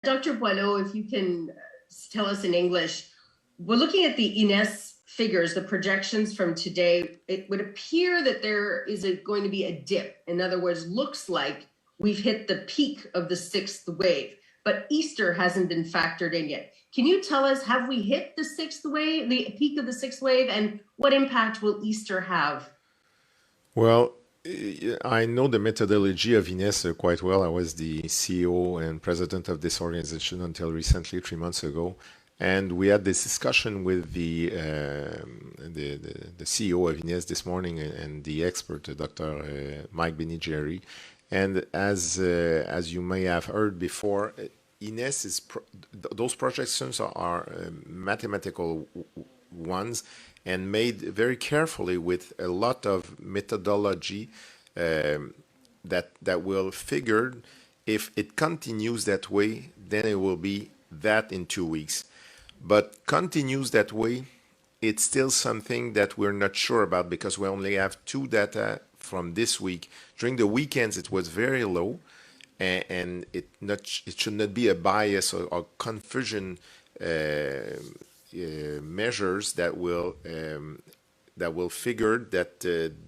Dr. Boileau, if you can tell us in English, we're looking at the INES figures, the projections from today. It would appear that there is going to be a dip. In other words, looks like we've hit the peak of the sixth wave, but Easter hasn't been factored in yet. Can you tell us, have we hit the sixth wave, the peak of the sixth wave, and what impact will Easter have? Well, I know the methodology of Ines quite well. I was the CEO and president of this organization until recently, 3 months ago. And we had this discussion with the CEO of Ines this morning and the expert, Dr. Mike Benigeri. And as you may have heard before, Ines those projections are mathematical ones and made very carefully with a lot of methodology that will figure if it continues that way, then it will be that in 2 weeks. But continues that way, it's still something that we're not sure about because we only have two data from this week. During the weekends, it was very low, and it should not be a bias or confusion measures that will figure that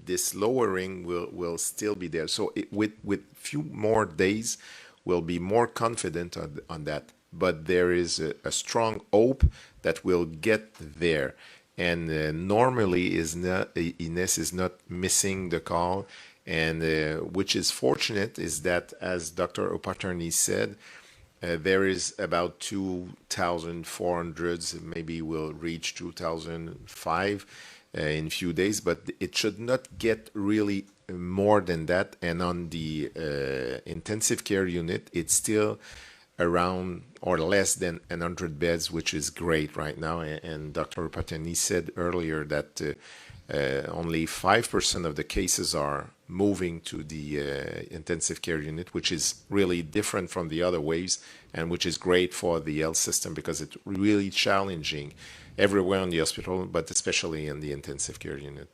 this lowering will still be there. So with few more days, we'll be more confident on that. But there is a strong hope that we'll get there. And normally Ines is not missing the call, and which is fortunate is that, as Dr. Opaterny said, there is about 2,400, maybe we'll reach 2,005 in a few days, but it should not get really more than that. And on the intensive care unit, it's still around or less than 100 beds, which is great right now. And Dr. Patani said earlier that only 5% of the cases are moving to the intensive care unit, which is really different from the other waves and which is great for the health system because it's really challenging everywhere in the hospital, but especially in the intensive care unit.